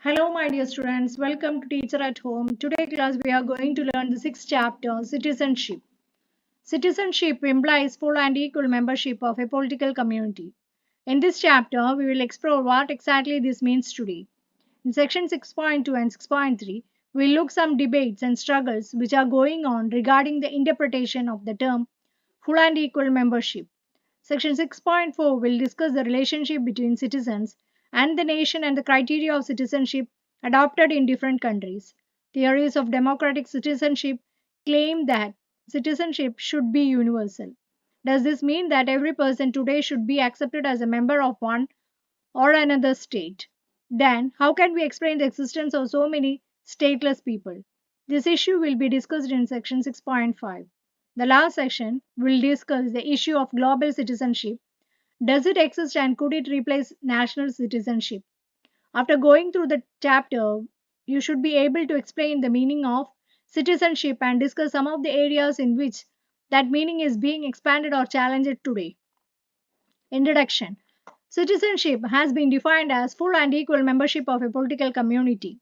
Hello, my dear students. Welcome to Teacher at Home. Today class we are going to learn the sixth chapter, Citizenship. Citizenship implies full and equal membership of a political community. In this chapter, we will explore what exactly this means today. In section 6.2 and 6.3, we'll look some debates and struggles which are going on regarding the interpretation of the term full and equal membership. Section 6.4 will discuss the relationship between citizens and the nation and the criteria of citizenship adopted in different countries. Theories of democratic citizenship claim that citizenship should be universal. Does this mean that every person today should be accepted as a member of one or another state? Then, how can we explain the existence of so many stateless people? This issue will be discussed in section 6.5. The last section will discuss the issue of global citizenship. Does it exist and could it replace national citizenship? After going through the chapter, you should be able to explain the meaning of citizenship and discuss some of the areas in which that meaning is being expanded or challenged today. Introduction. Citizenship has been defined as full and equal membership of a political community.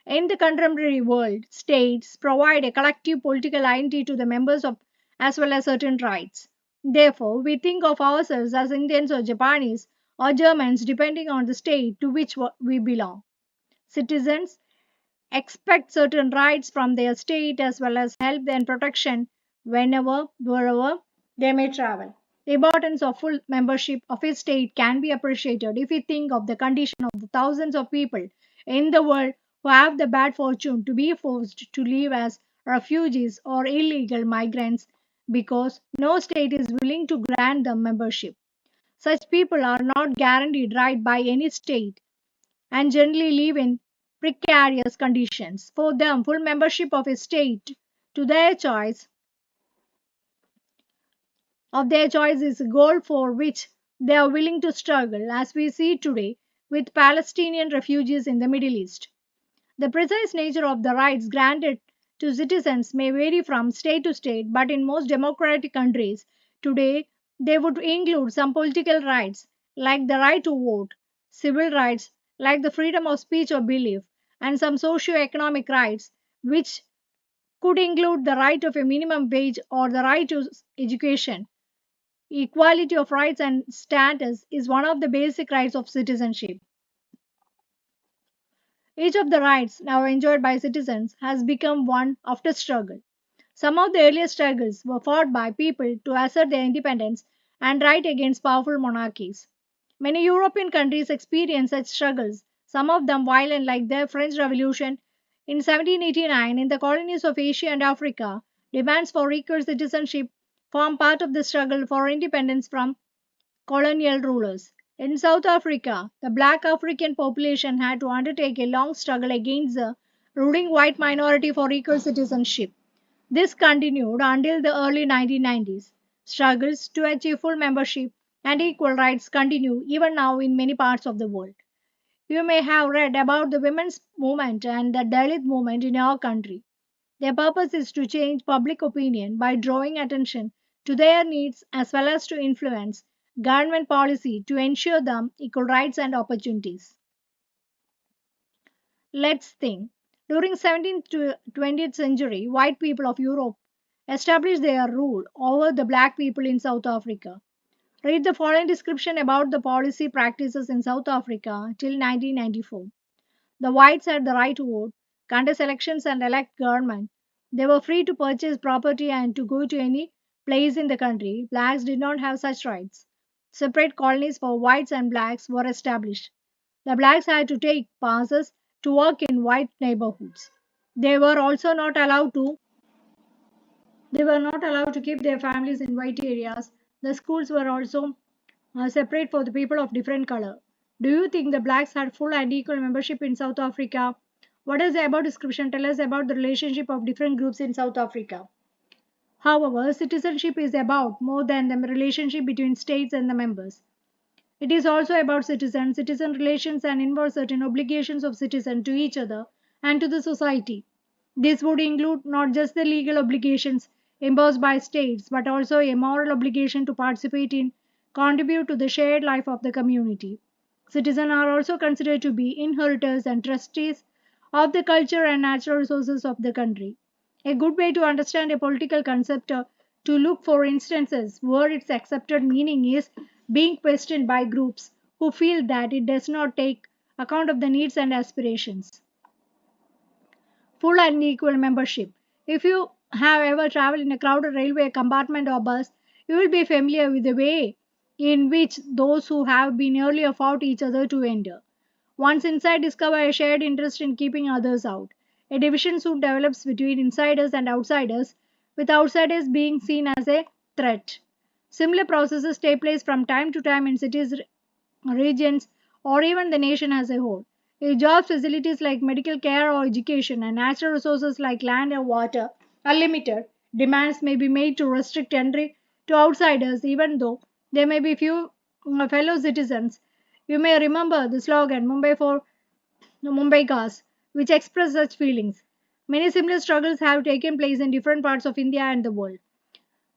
In the contemporary world, states provide a collective political identity to the members of as well as certain rights. Therefore, we think of ourselves as Indians or Japanese or Germans depending on the state to which we belong. Citizens expect certain rights from their state as well as help and protection whenever, wherever they may travel. The importance of full membership of a state can be appreciated if we think of the condition of the thousands of people in the world who have the bad fortune to be forced to live as refugees or illegal migrants because no state is willing to grant them membership. Such people are not guaranteed right by any state and generally live in precarious conditions. For them, full membership of a state to their choice is a goal for which they are willing to struggle, as we see today with Palestinian refugees in the Middle East. The precise nature of the rights granted to citizens may vary from state to state, but in most democratic countries today, they would include some political rights like the right to vote, civil rights like the freedom of speech or belief, and some socio-economic rights which could include the right of a minimum wage or the right to education. Equality of rights and status is one of the basic rights of citizenship. Each of the rights now enjoyed by citizens has become one after struggle. Some of the earliest struggles were fought by people to assert their independence and right against powerful monarchies. Many European countries experienced such struggles, some of them violent, like the French Revolution in 1789 in the colonies of Asia and Africa. Demands for equal citizenship form part of the struggle for independence from colonial rulers. In South Africa, the black African population had to undertake a long struggle against the ruling white minority for equal citizenship. This continued until the early 1990s. Struggles to achieve full membership and equal rights continue even now in many parts of the world. You may have read about the women's movement and the Dalit movement in our country. Their purpose is to change public opinion by drawing attention to their needs as well as to influence government policy to ensure them equal rights and opportunities. Let's think. During 17th to 20th century, white people of Europe established their rule over the black people in South Africa. Read the following description about the policy practices in South Africa till 1994. The whites had the right to vote, contest elections and elect government. They were free to purchase property and to go to any place in the country. Blacks did not have such rights. Separate colonies for whites and blacks were established. The blacks had to take passes to work in white neighborhoods. They were also not allowed to they were not allowed to keep their families in white areas. The schools were also separate for the people of different color. Do you think the blacks had full and equal membership in South Africa? What does the above description tell us about the relationship of different groups in South Africa? However, citizenship is about more than the relationship between states and the members. It is also about citizen relations and involves certain obligations of citizens to each other and to the society. This would include not just the legal obligations imposed by states, but also a moral obligation to participate in, contribute to the shared life of the community. Citizens are also considered to be inheritors and trustees of the culture and natural resources of the country. A good way to understand a political concept to look for instances where its accepted meaning is being questioned by groups who feel that it does not take account of the needs and aspirations. Full and equal membership. If you have ever traveled in a crowded railway compartment or bus, you will be familiar with the way in which those who have been earlier fought each other to enter. Once inside, discover a shared interest in keeping others out. A division soon develops between insiders and outsiders, with outsiders being seen as a threat. Similar processes take place from time to time in cities, regions, or even the nation as a whole. If job facilities like medical care or education and natural resources like land and water are limited, demands may be made to restrict entry to outsiders, even though there may be few fellow citizens. You may remember the slogan Mumbai for Mumbai Cars, which express such feelings. Many similar struggles have taken place in different parts of India and the world.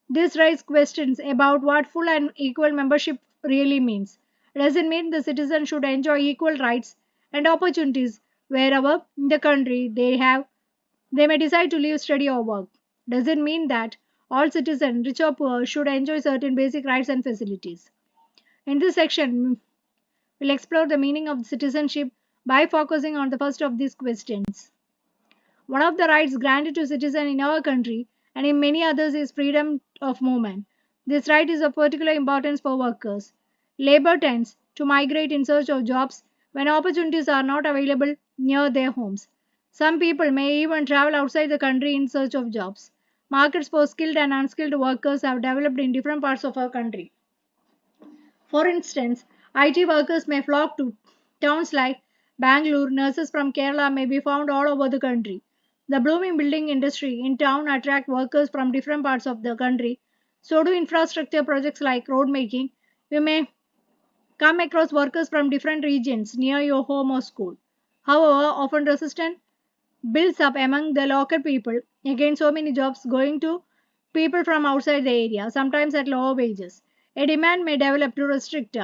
This raises questions about what full and equal membership really means. Does it mean the citizens should enjoy equal rights and opportunities wherever in the country they may decide to live, study, or work? Does it mean that all citizens, rich or poor, should enjoy certain basic rights and facilities? In this section, we'll explore the meaning of citizenship by focusing on the first of these questions. One of the rights granted to citizens in our country and in many others is freedom of movement. This right is of particular importance for workers. Labor tends to migrate in search of jobs when opportunities are not available near their homes. Some people may even travel outside the country in search of jobs. Markets for skilled and unskilled workers have developed in different parts of our country. For instance, IT workers may flock to towns like Bangalore, nurses from Kerala may be found all over the country. The blooming building industry in town attract workers from different parts of the country. So do infrastructure projects like road making. You may come across workers from different regions near your home or school. However, often resistance builds up among the local people against so many jobs going to people from outside the area, sometimes at lower wages. A demand may develop to restrict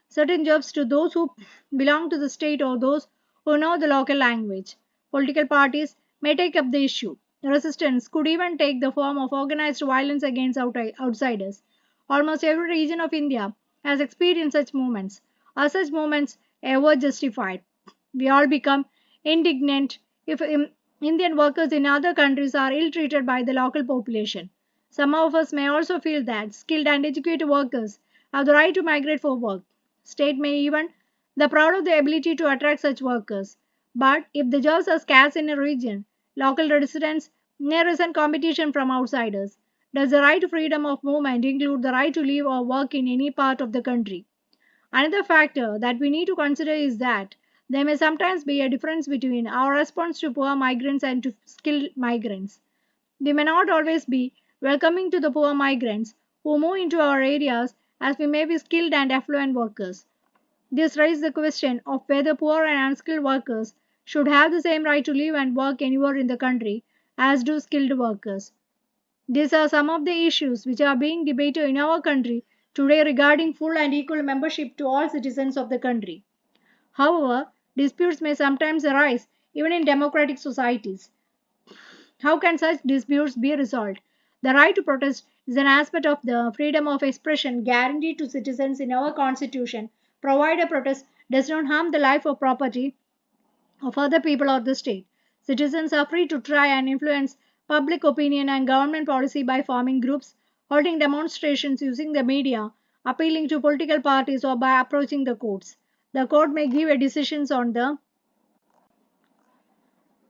certain jobs to those who belong to the state or those who know the local language. Political parties may take up the issue. Resistance could even take the form of organized violence against outsiders. Almost every region of India has experienced such movements. Are such movements ever justified? We all become indignant if Indian workers in other countries are ill treated by the local population. Some of us may also feel that skilled and educated workers have the right to migrate for work. State may even the proud of the ability to attract such workers. But if the jobs are scarce in a region, local residents may resent competition from outsiders. Does the right to freedom of movement include the right to live or work in any part of the country? Another factor that we need to consider is that there may sometimes be a difference between our response to poor migrants and to skilled migrants. We may not always be welcoming to the poor migrants who move into our areas as we may be skilled and affluent workers. This raises the question of whether poor and unskilled workers should have the same right to live and work anywhere in the country as do skilled workers. These are some of the issues which are being debated in our country today regarding full and equal membership to all citizens of the country. However, disputes may sometimes arise even in democratic societies. How can such disputes be resolved? The right to protest is an aspect of the freedom of expression guaranteed to citizens in our constitution, provided protest does not harm the life or property of other people or the state. Citizens are free to try and influence public opinion and government policy by forming groups, holding demonstrations using the media, appealing to political parties, or by approaching the courts. The court may give a decisions on the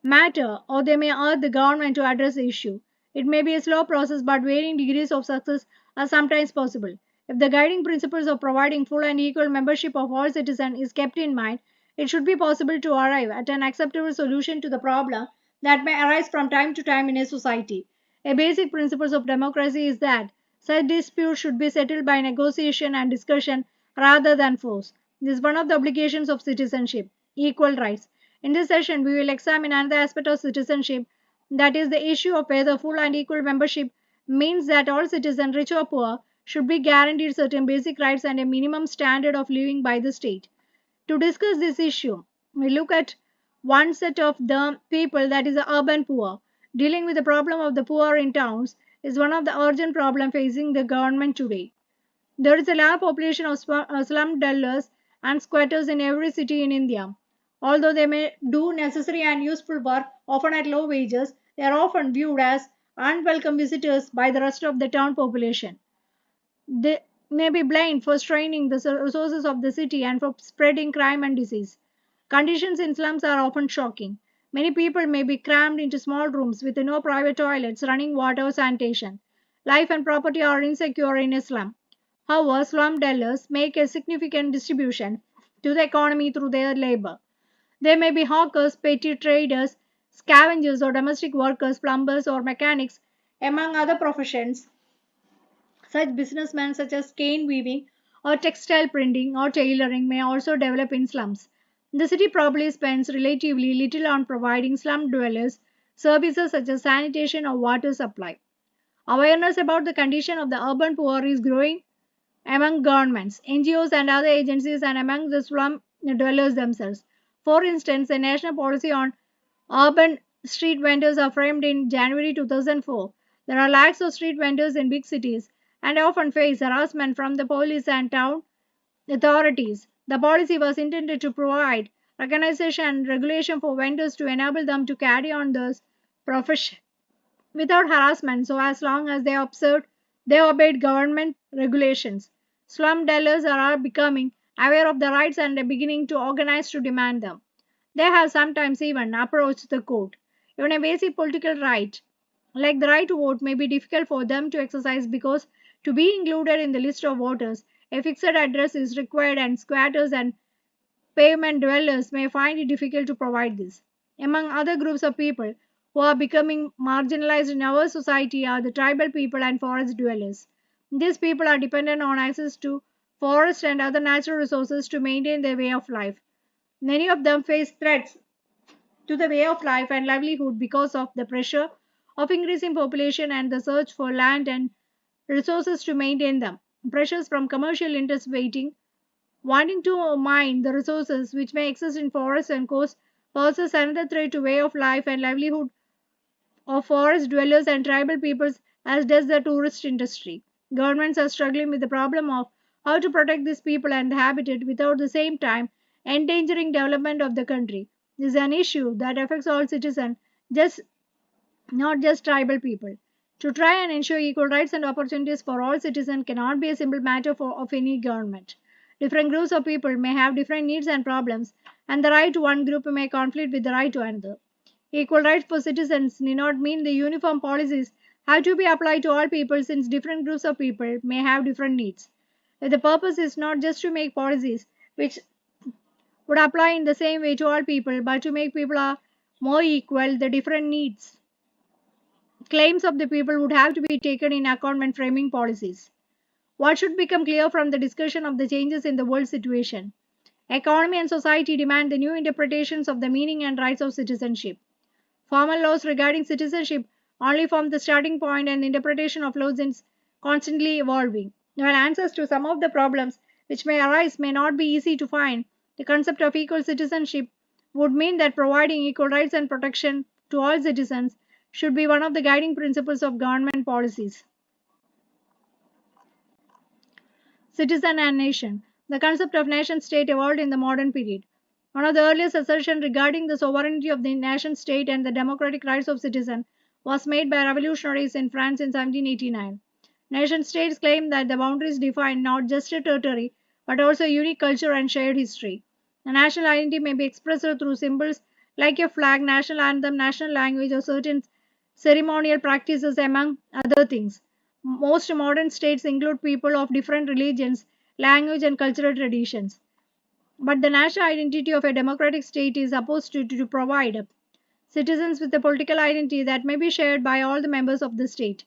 matter, or they may urge the government to address the issue. It may be a slow process, but varying degrees of success are sometimes possible. If the guiding principles of providing full and equal membership of all citizens is kept in mind, it should be possible to arrive at an acceptable solution to the problem that may arise from time to time in a society. A basic principle of democracy is that such disputes should be settled by negotiation and discussion rather than force. This is one of the obligations of citizenship, equal rights. In this session, we will examine another aspect of citizenship, that is, the issue of whether full and equal membership means that all citizens, rich or poor, should be guaranteed certain basic rights and a minimum standard of living by the state. To discuss this issue, we look at one set of the people, that is the urban poor. Dealing with the problem of the poor in towns is one of the urgent problems facing the government today. There is a large population of slum dwellers and squatters in every city in India. Although they may do necessary and useful work, often at low wages, they are often viewed as unwelcome visitors by the rest of the town population. They may be blamed for straining the resources of the city and for spreading crime and disease. Conditions in slums are often shocking. Many people may be crammed into small rooms with no private toilets, running water, or sanitation. Life and property are insecure in a slum. However, slum dwellers make a significant distribution to the economy through their labor. They may be hawkers, petty traders, scavengers, or domestic workers, plumbers, or mechanics, among other professions. Such businessmen such as cane weaving or textile printing or tailoring may also develop in slums. The city probably spends relatively little on providing slum dwellers services such as sanitation or water supply. Awareness about the condition of the urban poor is growing among governments, NGOs, and other agencies, and among the slum dwellers themselves. For instance, a national policy on urban street vendors are framed in January 2004. There are lakhs of street vendors in big cities and often face harassment from the police and town authorities. The policy was intended to provide recognition and regulation for vendors to enable them to carry on this profession without harassment, so as long as they obeyed government regulations. Slum dwellers are becoming aware of the rights and are beginning to organize to demand them. They have sometimes even approached the court. Even a basic political right, like the right to vote, may be difficult for them to exercise because to be included in the list of voters, a fixed address is required, and squatters and pavement dwellers may find it difficult to provide this. Among other groups of people who are becoming marginalized in our society are the tribal people and forest dwellers. These people are dependent on access to forest and other natural resources to maintain their way of life. Many of them face threats to the way of life and livelihood because of the pressure of increasing population and the search for land and resources to maintain them. Pressures from commercial interests wanting to mine the resources which may exist in forests and coasts poses another threat to way of life and livelihood of forest dwellers and tribal peoples, as does the tourist industry. Governments are struggling with the problem of how to protect these people and the habitat without the same time endangering development of the country. This is an issue that affects all citizens, just not just tribal people. To try and ensure equal rights and opportunities for all citizens cannot be a simple matter of any government. Different groups of people may have different needs and problems, and the right to one group may conflict with the right to another. Equal rights for citizens need not mean the uniform policies have to be applied to all people, since different groups of people may have different needs. If the purpose is not just to make policies which would apply in the same way to all people, but to make people more equal, the different needs claims of the people would have to be taken in account when framing policies. What should become clear from the discussion of the changes in the world situation? Economy and society demand the new interpretations of the meaning and rights of citizenship. Formal laws regarding citizenship only form the starting point, and the interpretation of laws is constantly evolving. While answers to some of the problems which may arise may not be easy to find, the concept of equal citizenship would mean that providing equal rights and protection to all citizens should be one of the guiding principles of government policies. Citizen and nation. The concept of nation state evolved in the modern period. One of the earliest assertions regarding the sovereignty of the nation state and the democratic rights of citizens was made by revolutionaries in France in 1789. Nation states claim that the boundaries define not just a territory but also a unique culture and shared history. The national identity may be expressed through symbols like a flag, national anthem, national language, or certain ceremonial practices, among other things. Most modern states include people of different religions, language, and cultural traditions. But the national identity of a democratic state is supposed to provide citizens with a political identity that may be shared by all the members of the state.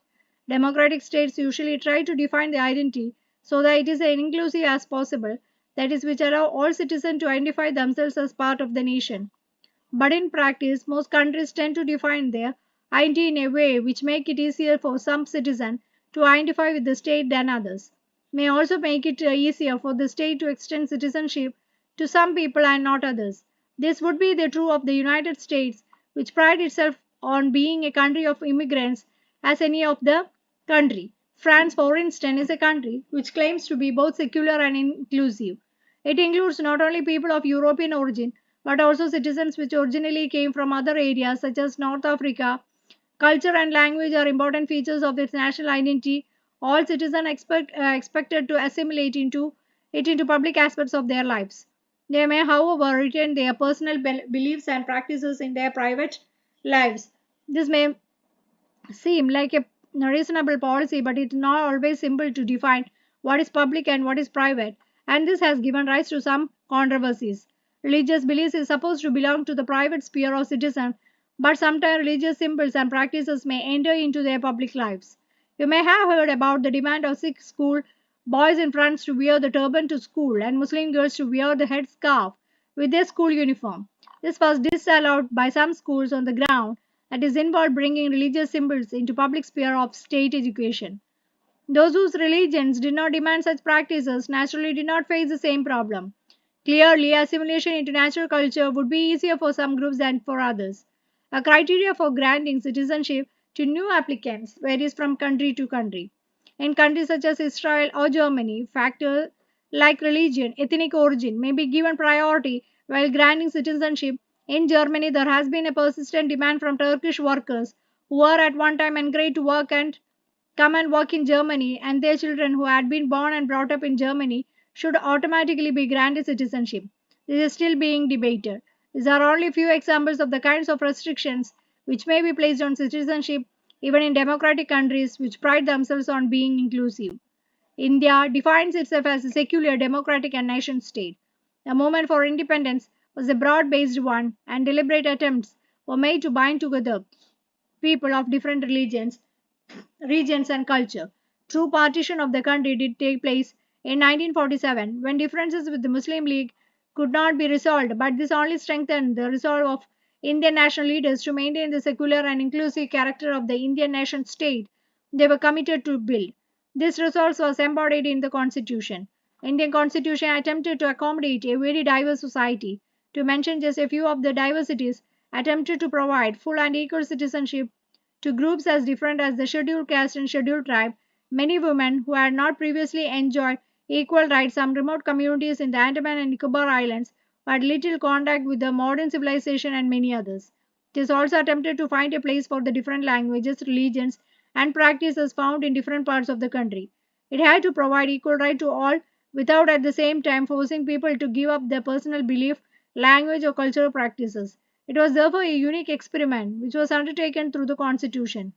Democratic states usually try to define the identity so that it is as inclusive as possible, that is, which allow all citizens to identify themselves as part of the nation. But in practice, most countries tend to define their identity in a way which make it easier for some citizens to identify with the state than others. May also make it easier for the state to extend citizenship to some people and not others. This would be the true of the United States, which pride itself on being a country of immigrants as any of the country. France, for instance, is a country which claims to be both secular and inclusive. It includes not only people of European origin, but also citizens which originally came from other areas such as North Africa. Culture and language are important features of its national identity. All citizens expected to assimilate into public aspects of their lives. They may, however, retain their personal beliefs and practices in their private lives. This may seem like a reasonable policy, but it's not always simple to define what is public and what is private, and this has given rise to some controversies. Religious beliefs is supposed to belong to the private sphere of citizens, but sometimes religious symbols and practices may enter into their public lives. You may have heard about the demand of Sikh school boys in France to wear the turban to school and Muslim girls to wear the headscarf with their school uniform. This was disallowed by some schools on the ground that is involved bringing religious symbols into public sphere of state education. Those whose religions did not demand such practices naturally did not face the same problem. Clearly, assimilation into natural culture would be easier for some groups than for others. A criteria for granting citizenship to new applicants varies from country to country. In countries such as Israel or Germany, factors like religion, ethnic origin may be given priority while granting citizenship. In Germany, there has been a persistent demand from Turkish workers who were at one time encouraged to work and come and work in Germany, and their children who had been born and brought up in Germany should automatically be granted citizenship. This is still being debated. These are only few examples of the kinds of restrictions which may be placed on citizenship even in democratic countries which pride themselves on being inclusive. India defines itself as a secular, democratic, and nation state. The movement for independence was a broad based one, and deliberate attempts were made to bind together people of different religions regions, and culture. True partition of the country did take place in 1947 when differences with the Muslim League could not be resolved, but this only strengthened the resolve of Indian national leaders to maintain the secular and inclusive character of the Indian nation state they were committed to build. This resolve was embodied in the Constitution. Indian Constitution attempted to accommodate a very diverse society. To mention just a few of the diversities, attempted to provide full and equal citizenship to groups as different as the scheduled caste and scheduled tribe, many women who had not previously enjoyed equal rights, some remote communities in the Andaman and Nicobar Islands who had little contact with the modern civilization, and many others. It is also attempted to find a place for the different languages, religions, and practices found in different parts of the country. It had to provide equal right to all without at the same time forcing people to give up their personal belief, language, or cultural practices. It was therefore a unique experiment which was undertaken through the Constitution.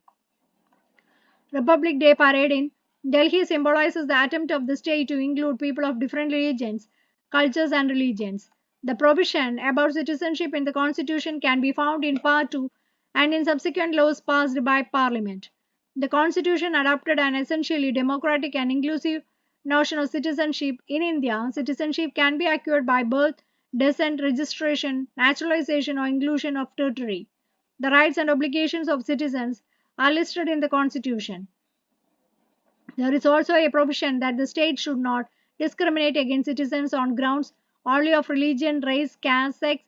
Republic Day parade in Delhi symbolizes the attempt of the state to include people of different religions, cultures, and religions. The provision about citizenship in the Constitution can be found in Part 2 and in subsequent laws passed by Parliament. The Constitution adopted an essentially democratic and inclusive notion of citizenship. In India, citizenship can be acquired by birth, descent, registration, naturalization, or inclusion of territory. The rights and obligations of citizens are listed in the Constitution. There is also a provision that the state should not discriminate against citizens on grounds only of religion, race, caste, sex,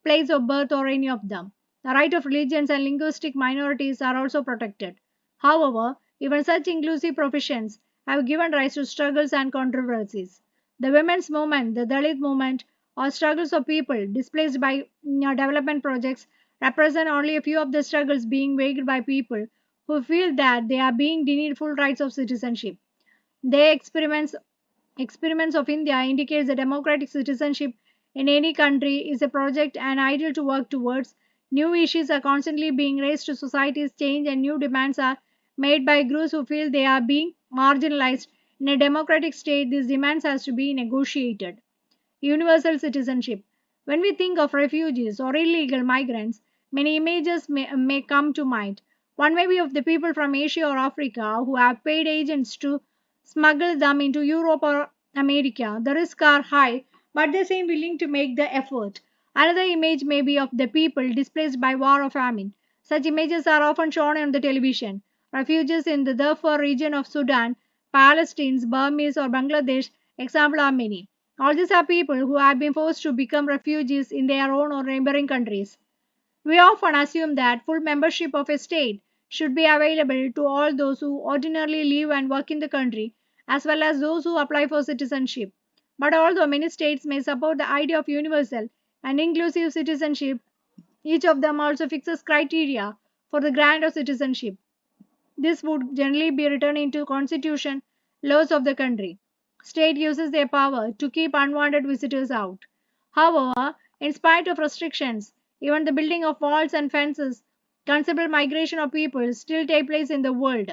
place of birth, or any of them. The right of religions and linguistic minorities are also protected. However, even such inclusive provisions have given rise to struggles and controversies. The women's movement, the Dalit movement, or struggles of people displaced by development projects represent only a few of the struggles being waged by people who feel that they are being denied full rights of citizenship. Their experiments of India indicates that democratic citizenship in any country is a project and ideal to work towards. New issues are constantly being raised to society's change, and new demands are made by groups who feel they are being marginalized. In a democratic state, these demands has to be negotiated. Universal citizenship. When we think of refugees or illegal migrants, many images may come to mind. One may be of the people from Asia or Africa who have paid agents to smuggle them into Europe or America. The risks are high, but they seem willing to make the effort. Another image may be of the people displaced by war or famine. Such images are often shown on the television. Refugees in the Darfur region of Sudan, Palestine, Burmese, or Bangladesh example are many. All these are people who have been forced to become refugees in their own or neighboring countries. We often assume that full membership of a state should be available to all those who ordinarily live and work in the country, as well as those who apply for citizenship. But although many states may support the idea of universal and inclusive citizenship, each of them also fixes criteria for the grant of citizenship. This would generally be written into constitution laws of the country. State uses their power to keep unwanted visitors out. However, in spite of restrictions, even the building of walls and fences, considerable migration of people still take place in the world.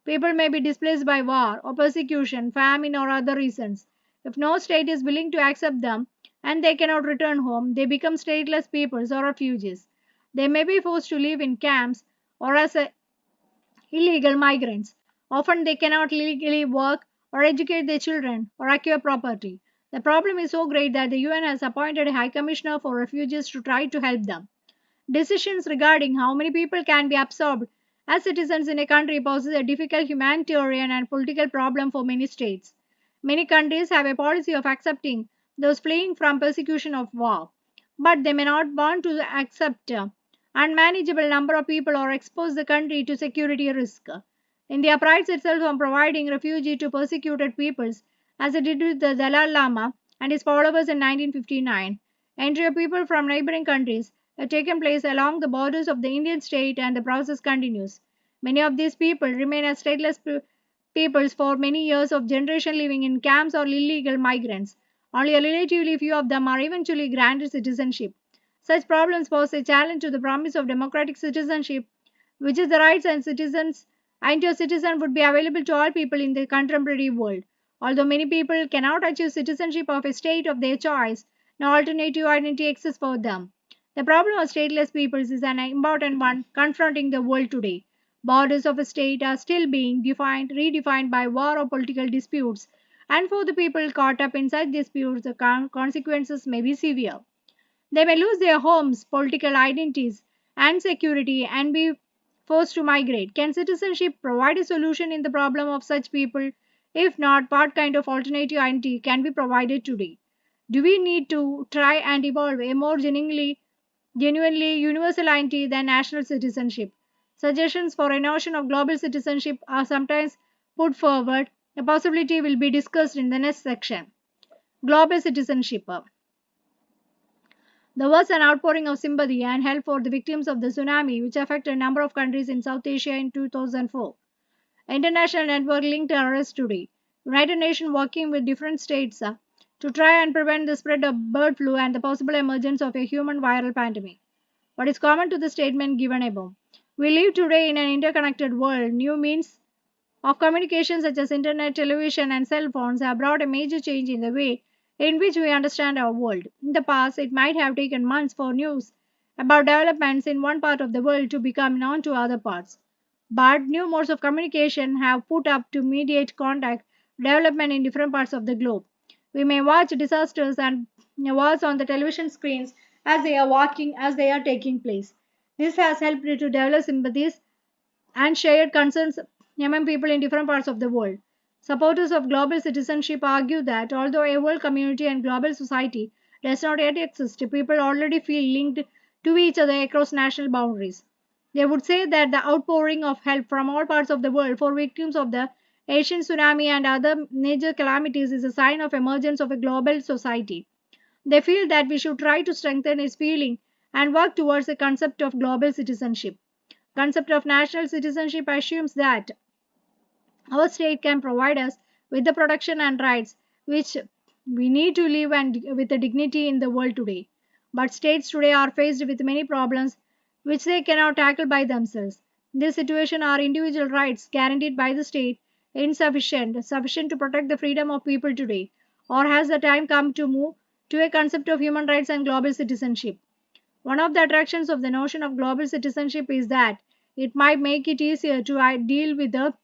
People may be displaced by war or persecution, famine or other reasons. If no state is willing to accept them and they cannot return home, they become stateless peoples or refugees. They may be forced to live in camps or as illegal migrants. Often they cannot legally work or educate their children or acquire property. The problem is so great that the UN has appointed a High Commissioner for Refugees to try to help them. Decisions regarding how many people can be absorbed as citizens in a country poses a difficult humanitarian and political problem for many states. Many countries have a policy of accepting those fleeing from persecution of war, but they may not want to accept unmanageable number of people or expose the country to security risk. India prides itself on providing refuge to persecuted peoples, as it did with the Dalai Lama and his followers in 1959. Entry of people from neighboring countries have taken place along the borders of the Indian state and the process continues. Many of these people remain as stateless peoples for many years of generation living in camps or illegal migrants. Only a relatively few of them are eventually granted citizenship. Such problems pose a challenge to the promise of democratic citizenship, which is the rights and citizens and your citizen would be available to all people in the contemporary world. Although many people cannot achieve citizenship of a state of their choice, no alternative identity exists for them. The problem of stateless peoples is an important one confronting the world today. Borders of a state are still being redefined by war or political disputes, and for the people caught up in such disputes, the consequences may be severe. They may lose their homes, political identities, and security and be forced to migrate. Can citizenship provide a solution in the problem of such people? If not, what kind of alternative identity can be provided today? Do we need to try and evolve a more genuinely universal identity than national citizenship? Suggestions for a notion of global citizenship are sometimes put forward. The possibility will be discussed in the next section. Global citizenship. There was an outpouring of sympathy and help for the victims of the tsunami, which affected a number of countries in South Asia in 2004. International network linked terrorists today. United Nations working with different states to try and prevent the spread of bird flu and the possible emergence of a human viral pandemic. What is common to the statement given above? We live today in an interconnected world. New means of communication such as internet, television, and cell phones have brought a major change in the way in which we understand our world. In the past, it might have taken months for news about developments in one part of the world to become known to other parts. But new modes of communication have put up to mediate contact development in different parts of the globe. We may watch disasters and wars on the television screens as they are taking place. This has helped to develop sympathies and shared concerns among people in different parts of the world. Supporters of global citizenship argue that although a world community and global society does not yet exist, people already feel linked to each other across national boundaries. They would say that the outpouring of help from all parts of the world for victims of the Asian tsunami and other major calamities is a sign of emergence of a global society. They feel that we should try to strengthen its feeling and work towards the concept of global citizenship. Concept of national citizenship assumes that our state can provide us with the protection and rights which we need to live and with the dignity in the world today. But states today are faced with many problems which they cannot tackle by themselves. In this situation, are individual rights guaranteed by the state sufficient to protect the freedom of people today? Or has the time come to move to a concept of human rights and global citizenship? One of the attractions of the notion of global citizenship is that it might make it easier to deal with the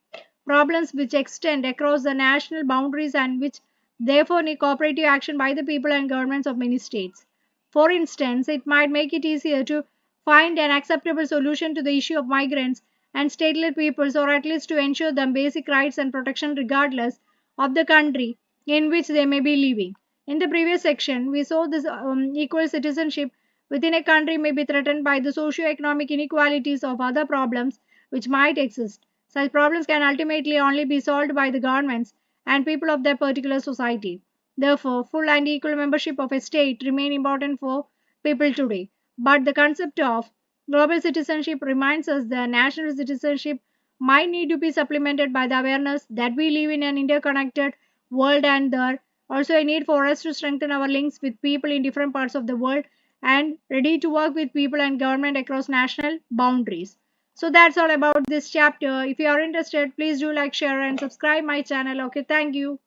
problems which extend across the national boundaries and which therefore need cooperative action by the people and governments of many states. For instance, it might make it easier to find an acceptable solution to the issue of migrants and stateless peoples, or at least to ensure them basic rights and protection regardless of the country in which they may be living. In the previous section, we saw this equal citizenship within a country may be threatened by the socio-economic inequalities of other problems which might exist. Such problems can ultimately only be solved by the governments and people of their particular society. Therefore, full and equal membership of a state remain important for people today. But the concept of global citizenship reminds us that national citizenship might need to be supplemented by the awareness that we live in an interconnected world and there also a need for us to strengthen our links with people in different parts of the world and ready to work with people and government across national boundaries. So that's all about this chapter. If you are interested, please do like, share and subscribe my channel. Okay, thank you.